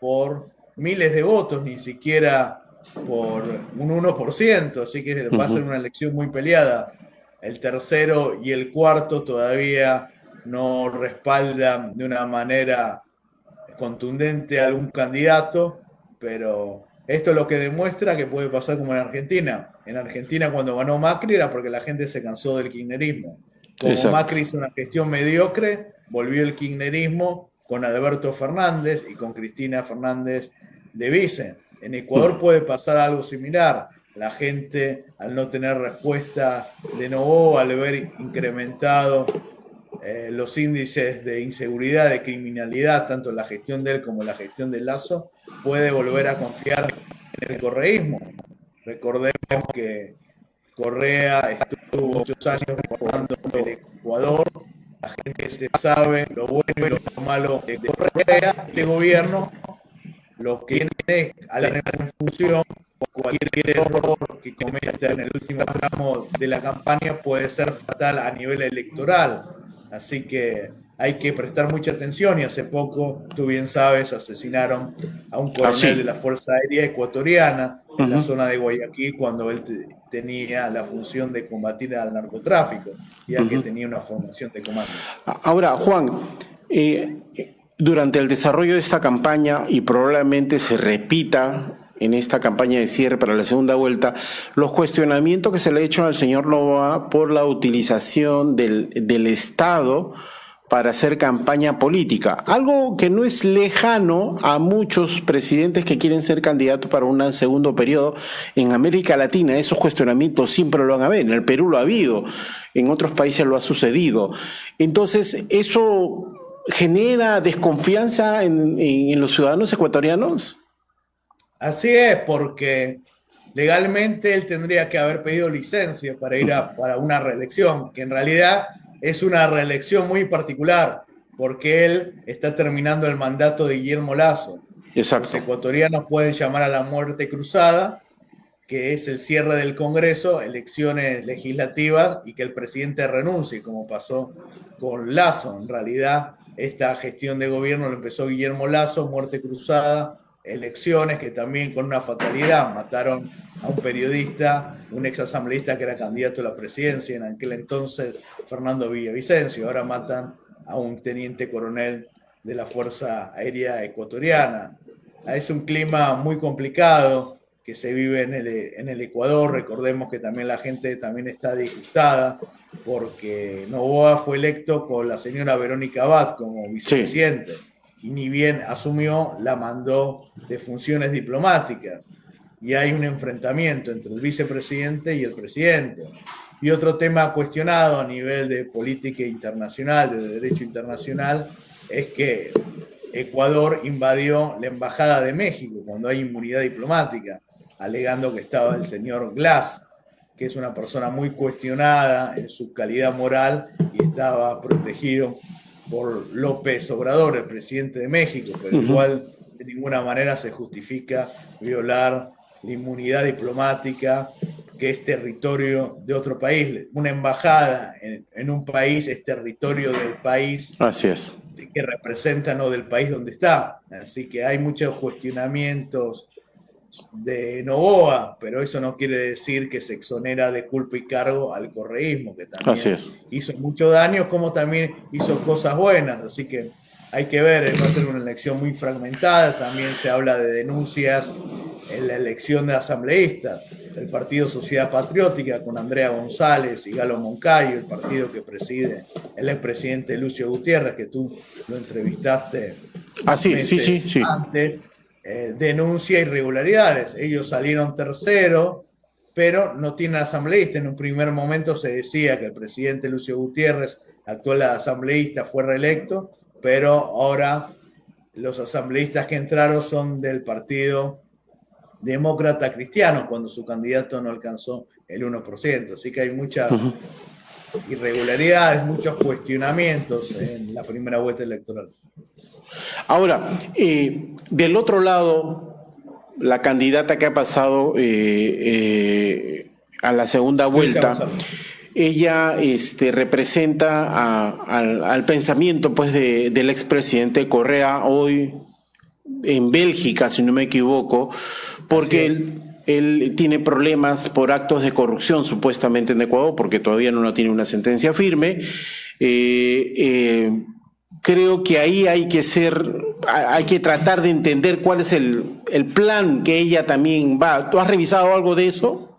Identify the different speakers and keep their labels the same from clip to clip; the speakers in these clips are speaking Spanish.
Speaker 1: por miles de votos, ni siquiera por un 1%, así que va a ser una elección muy peleada. El tercero y el cuarto todavía no respaldan de una manera contundente a algún candidato, pero esto es lo que demuestra que puede pasar como en Argentina. En Argentina cuando ganó Macri era porque la gente se cansó del kirchnerismo. Como
Speaker 2: Exacto.
Speaker 1: Macri hizo una gestión mediocre, volvió el kirchnerismo con Alberto Fernández y con Cristina Fernández de vice. En Ecuador puede pasar algo similar. La gente, al no tener respuesta de Noboa, al ver incrementado los índices de inseguridad, de criminalidad, tanto en la gestión de él como en la gestión de Lasso, puede volver a confiar en el correísmo. Recordemos que Correa estuvo muchos años gobernando el Ecuador, la gente se sabe lo bueno y lo malo de Correa, este gobierno lo que tiene a la función, cualquier error que cometa en el último tramo de la campaña puede ser fatal a nivel electoral. Así que hay que prestar mucha atención y hace poco, tú bien sabes, asesinaron a un coronel de la Fuerza Aérea Ecuatoriana en la zona de Guayaquil cuando él tenía la función de combatir al narcotráfico, ya que tenía una formación de comando.
Speaker 2: Ahora, Juan, eh, durante el desarrollo de esta campaña, y probablemente se repita en esta campaña de cierre para la segunda vuelta, los cuestionamientos que se le ha hecho al señor Noboa por la utilización del Estado para hacer campaña política, algo que no es lejano a muchos presidentes que quieren ser candidatos para un segundo periodo en América Latina. Esos cuestionamientos siempre lo van a haber, en el Perú lo ha habido, en otros países lo ha sucedido. Entonces, ¿eso genera desconfianza en los ciudadanos ecuatorianos?
Speaker 1: Así es, porque legalmente él tendría que haber pedido licencia para ir para una reelección, que en realidad es una reelección muy particular, porque él está terminando el mandato de Guillermo Lasso. Los
Speaker 2: Exacto.
Speaker 1: ecuatorianos pueden llamar a la muerte cruzada, que es el cierre del Congreso, elecciones legislativas y que el presidente renuncie, como pasó con Lasso. En realidad, esta gestión de gobierno lo empezó Guillermo Lasso, muerte cruzada, elecciones que también con una fatalidad mataron a un periodista, un ex asambleísta que era candidato a la presidencia en aquel entonces, Fernando Villavicencio. Ahora matan a un teniente coronel de la Fuerza Aérea Ecuatoriana. Es un clima muy complicado que se vive en el Ecuador. Recordemos que también la gente también está disgustada porque Noboa fue electo con la señora Verónica Abad como
Speaker 2: Sí.
Speaker 1: vicepresidente y ni bien asumió, la mandó de funciones diplomáticas. Y hay un enfrentamiento entre el vicepresidente y el presidente. Y otro tema cuestionado a nivel de política internacional, de derecho internacional, es que Ecuador invadió la embajada de México cuando hay inmunidad diplomática, alegando que estaba el señor Glass, que es una persona muy cuestionada en su calidad moral y estaba protegido por López Obrador, el presidente de México, pero igual de ninguna manera se justifica violar la inmunidad diplomática, que es territorio de otro país. Una embajada en un país es territorio del país
Speaker 2: Así es.
Speaker 1: que representa, no del país donde está. Así que hay muchos cuestionamientos de Noboa, pero eso no quiere decir que se exonera de culpa y cargo al correísmo, que
Speaker 2: Así
Speaker 1: también
Speaker 2: es.
Speaker 1: hizo mucho daño, como también hizo cosas buenas. Así que hay que ver, va a ser una elección muy fragmentada. También se habla de denuncias en la elección de asambleístas. El Partido Sociedad Patriótica con Andrea González y Galo Moncayo, el partido que preside el expresidente Lucio Gutiérrez, que tú lo entrevistaste unos
Speaker 2: Así, sí, sí,
Speaker 1: meses
Speaker 2: sí.
Speaker 1: antes, denuncia irregularidades. Ellos salieron tercero, pero no tienen asambleísta. En un primer momento se decía que el presidente Lucio Gutiérrez, actual asambleísta, fue reelecto, pero ahora los asambleístas que entraron son del Partido Demócrata Cristiano, cuando su candidato no alcanzó el 1%. Así que hay muchas irregularidades, muchos cuestionamientos en la primera vuelta electoral.
Speaker 2: Ahora, del otro lado, la candidata que ha pasado a la segunda
Speaker 1: Luisa
Speaker 2: vuelta,
Speaker 1: González.
Speaker 2: ella representa al pensamiento pues, del expresidente Correa, hoy en Bélgica, si no me equivoco, porque él tiene problemas por actos de corrupción supuestamente en Ecuador, porque todavía no tiene una sentencia firme. Creo que ahí hay que tratar de entender cuál es el plan que ella también va. ¿Tú has revisado algo de eso?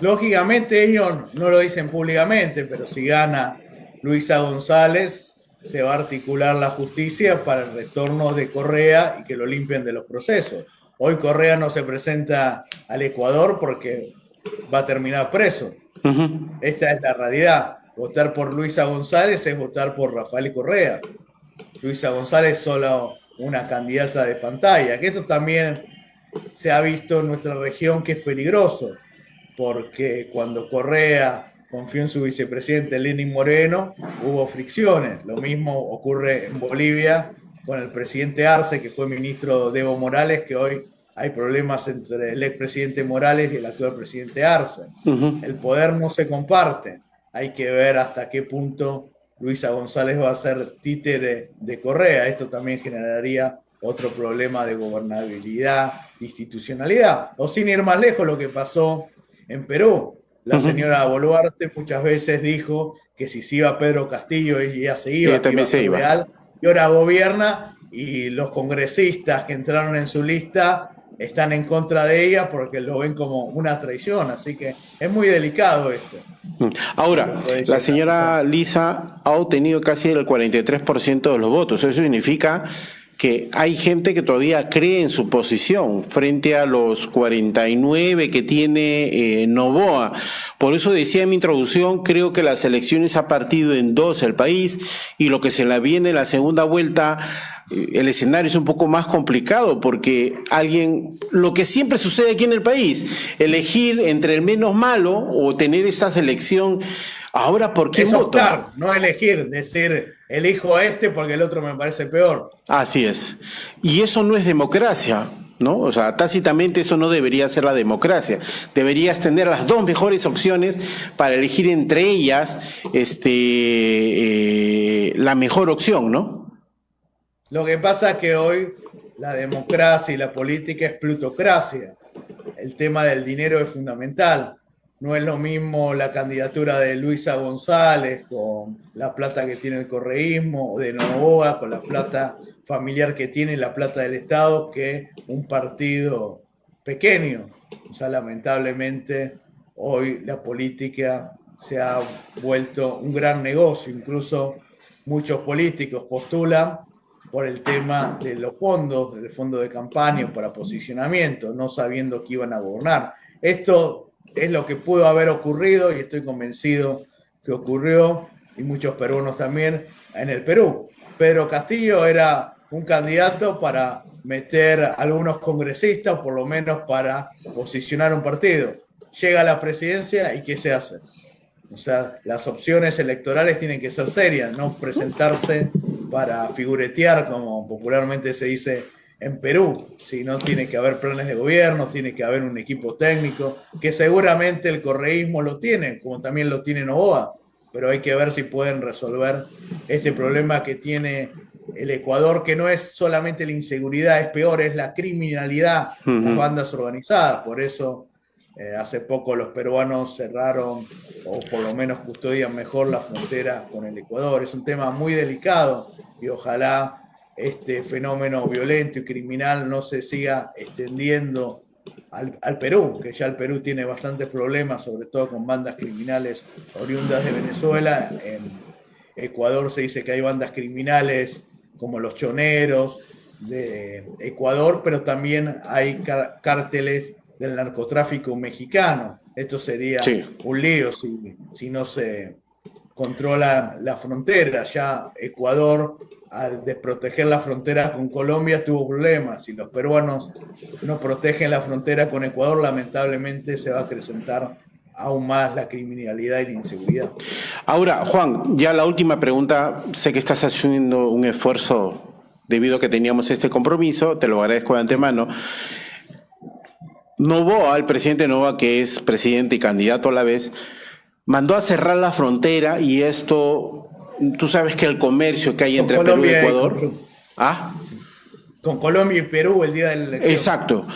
Speaker 1: Lógicamente ellos no lo dicen públicamente, pero si gana Luisa González, se va a articular la justicia para el retorno de Correa y que lo limpien de los procesos. Hoy Correa no se presenta al Ecuador porque va a terminar preso. Esta es la realidad. Votar por Luisa González es votar por Rafael Correa. Luisa González es solo una candidata de pantalla, que esto también se ha visto en nuestra región que es peligroso, porque cuando Correa confió en su vicepresidente Lenín Moreno, hubo fricciones. Lo mismo ocurre en Bolivia con el presidente Arce, que fue ministro de Evo Morales, que hoy hay problemas entre el expresidente Morales y el actual presidente Arce. El poder no se comparte. Hay que ver hasta qué punto Luisa González va a ser títere de Correa. Esto también generaría otro problema de gobernabilidad, de institucionalidad. O sin ir más lejos, lo que pasó en Perú. La señora Boluarte muchas veces dijo que si se iba Pedro Castillo, ella se iba, que iba a ser leal, y ahora gobierna, y los congresistas que entraron en su lista están en contra de ella porque lo ven como una traición. Así que es muy delicado esto.
Speaker 2: Ahora, la señora Lisa ha obtenido casi el 43% de los votos. Eso significa que hay gente que todavía cree en su posición frente a los 49 que tiene Noboa. Por eso decía en mi introducción, creo que las elecciones ha partido en dos el país, y lo que se le viene en la segunda vuelta, el escenario es un poco más complicado, porque lo que siempre sucede aquí en el país, elegir entre el menos malo o tener esta selección. Ahora, ¿por qué
Speaker 1: optar, no elegir, decir, elijo a este porque el otro me parece peor?
Speaker 2: Así es. Y eso no es democracia, ¿no? O sea, tácitamente eso no debería ser la democracia. Deberías tener las dos mejores opciones para elegir entre ellas la mejor opción, ¿no?
Speaker 1: Lo que pasa es que hoy la democracia y la política es plutocracia. El tema del dinero es fundamental. No es lo mismo la candidatura de Luisa González con la plata que tiene el correísmo, o de Noboa con la plata familiar que tiene, la plata del Estado, que un partido pequeño. O sea, lamentablemente hoy la política se ha vuelto un gran negocio. Incluso muchos políticos postulan por el tema de los fondos, del fondo de campaña para posicionamiento, no sabiendo que iban a gobernar. Esto es lo que pudo haber ocurrido, y estoy convencido que ocurrió, y muchos peruanos también, en el Perú. Pedro Castillo era un candidato para meter a algunos congresistas, por lo menos para posicionar un partido. Llega a la presidencia y ¿qué se hace? O sea, las opciones electorales tienen que ser serias, no presentarse para figuretear, como popularmente se dice en Perú. Si no, tiene que haber planes de gobierno, tiene que haber un equipo técnico, que seguramente el correísmo lo tiene, como también lo tiene Noboa, pero hay que ver si pueden resolver este problema que tiene el Ecuador, que no es solamente la inseguridad, es peor, es la criminalidad, las bandas organizadas. Por eso hace poco los peruanos cerraron, o por lo menos custodian mejor, la frontera con el Ecuador. Es un tema muy delicado, y ojalá este fenómeno violento y criminal no se siga extendiendo al Perú, que ya el Perú tiene bastantes problemas, sobre todo con bandas criminales oriundas de Venezuela. En Ecuador se dice que hay bandas criminales como los choneros de Ecuador, pero también hay cárteles del narcotráfico mexicano. Esto sería un lío si no se controla la frontera. Ya Ecuador, al desproteger la frontera con Colombia, tuvo problemas. Si los peruanos no protegen la frontera con Ecuador, lamentablemente se va a acrecentar aún más la criminalidad y la inseguridad.
Speaker 2: Ahora, Juan, ya la última pregunta. Sé que estás haciendo un esfuerzo debido a que teníamos este compromiso, te lo agradezco de antemano. Noboa, el presidente Noboa, que es presidente y candidato a la vez, mandó a cerrar la frontera, y esto, tú sabes que el comercio que hay entre Perú y Ecuador... ¿Ah?
Speaker 1: con Colombia y Perú el día de la elección.
Speaker 2: Exacto.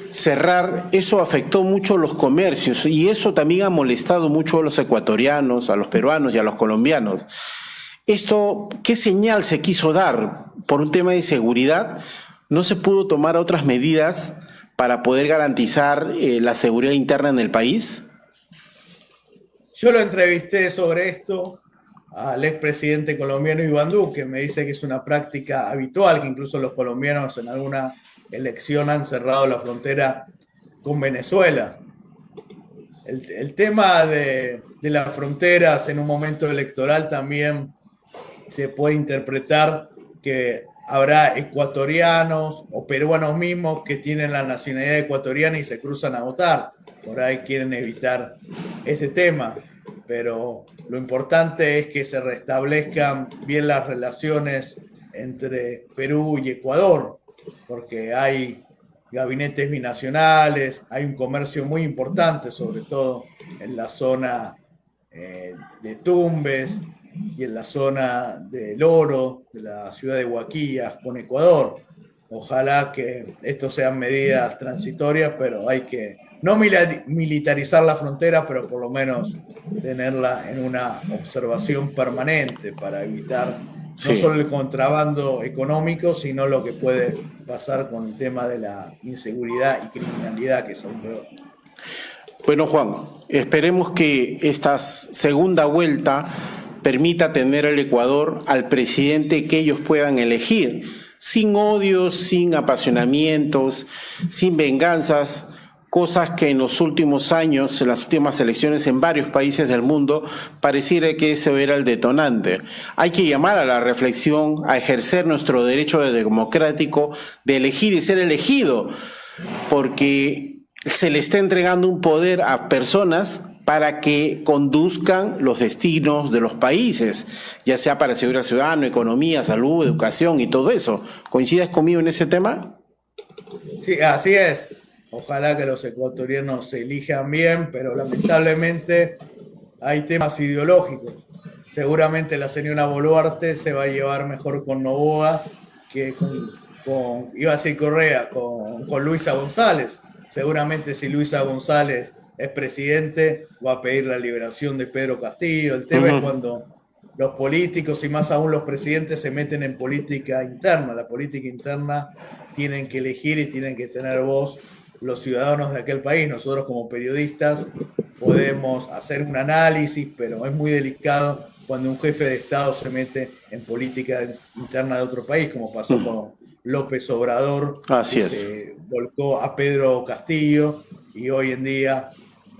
Speaker 2: Cerrar, eso afectó mucho los comercios y eso también ha molestado mucho a los ecuatorianos, a los peruanos y a los colombianos. Esto, ¿qué señal se quiso dar? Por un tema de seguridad, ¿no se pudo tomar otras medidas para poder garantizar la seguridad interna en el país?
Speaker 1: Yo lo entrevisté sobre esto al expresidente colombiano Iván Duque, me dice que es una práctica habitual, que incluso los colombianos en alguna elección han cerrado la frontera con Venezuela. El tema de las fronteras en un momento electoral también se puede interpretar que habrá ecuatorianos o peruanos mismos que tienen la nacionalidad ecuatoriana y se cruzan a votar. Por ahí quieren evitar este tema, pero lo importante es que se restablezcan bien las relaciones entre Perú y Ecuador, porque hay gabinetes binacionales, hay un comercio muy importante, sobre todo en la zona de Tumbes y en la zona del Oro, de la ciudad de Huaquillas, con Ecuador. Ojalá que esto sean medidas transitorias, pero hay que no militarizar la frontera, pero por lo menos tenerla en una observación permanente para evitar no solo el contrabando económico, sino lo que puede pasar con el tema de la inseguridad y criminalidad, que es aún peor.
Speaker 2: Bueno, Juan, esperemos que esta segunda vuelta permita tener al Ecuador al presidente que ellos puedan elegir, sin odios, sin apasionamientos, sin venganzas, cosas que en los últimos años, en las últimas elecciones en varios países del mundo, pareciera que eso era el detonante. Hay que llamar a la reflexión, a ejercer nuestro derecho democrático de elegir y ser elegido, porque se le está entregando un poder a personas para que conduzcan los destinos de los países, ya sea para seguridad ciudadana, economía, salud, educación y todo eso. ¿Coincides conmigo en ese tema?
Speaker 1: Sí, así es. Ojalá que los ecuatorianos se elijan bien, pero lamentablemente hay temas ideológicos. Seguramente la señora Boluarte se va a llevar mejor con Noboa que iba a decir Correa, con Luisa González. Seguramente si Luisa González es presidente, va a pedir la liberación de Pedro Castillo. El tema es cuando los políticos y más aún los presidentes se meten en política interna. La política interna tienen que elegir y tienen que tener voz los ciudadanos de aquel país. Nosotros como periodistas podemos hacer un análisis, pero es muy delicado cuando un jefe de Estado se mete en política interna de otro país, como pasó con López Obrador, que se volcó a Pedro Castillo, y hoy en día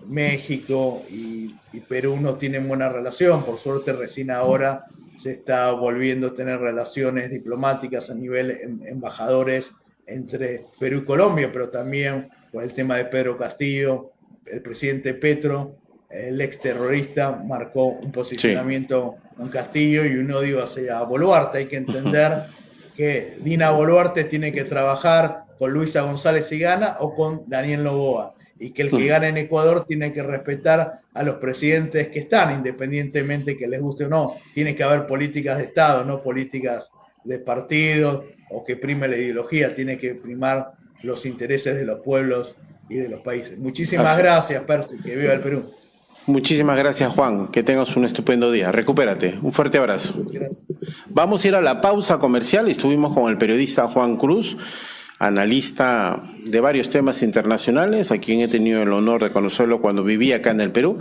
Speaker 1: México y Perú no tienen buena relación. Por suerte recién ahora se está volviendo a tener relaciones diplomáticas a nivel embajadores entre Perú y Colombia, pero también por el tema de Pedro Castillo, el presidente Petro, el exterrorista, marcó un posicionamiento con Castillo y un odio hacia Boluarte. Hay que entender que Dina Boluarte tiene que trabajar con Luisa González si gana o con Daniel Noboa, y que el que gane en Ecuador tiene que respetar a los presidentes que están, independientemente que les guste o no. Tiene que haber políticas de Estado, no políticas de partidos o que prime la ideología. Tiene que primar los intereses de los pueblos y de los países. Muchísimas gracias, Percy, que viva el Perú.
Speaker 2: Muchísimas gracias, Juan. Que tengas un estupendo día. Recupérate. Un fuerte abrazo.
Speaker 1: Gracias.
Speaker 2: Vamos a ir a la pausa comercial. Estuvimos con el periodista Juan Cruz, analista de varios temas internacionales, a quien he tenido el honor de conocerlo cuando vivía acá en el Perú.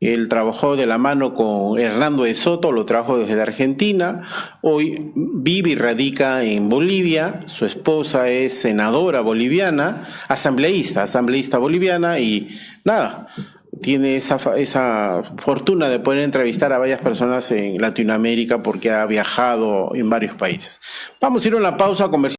Speaker 2: Él trabajó de la mano con Hernando de Soto, lo trajo desde Argentina. Hoy vive y radica en Bolivia. Su esposa es senadora boliviana, asambleísta boliviana, y nada, tiene esa fortuna de poder entrevistar a varias personas en Latinoamérica porque ha viajado en varios países. Vamos a ir a una pausa comercial.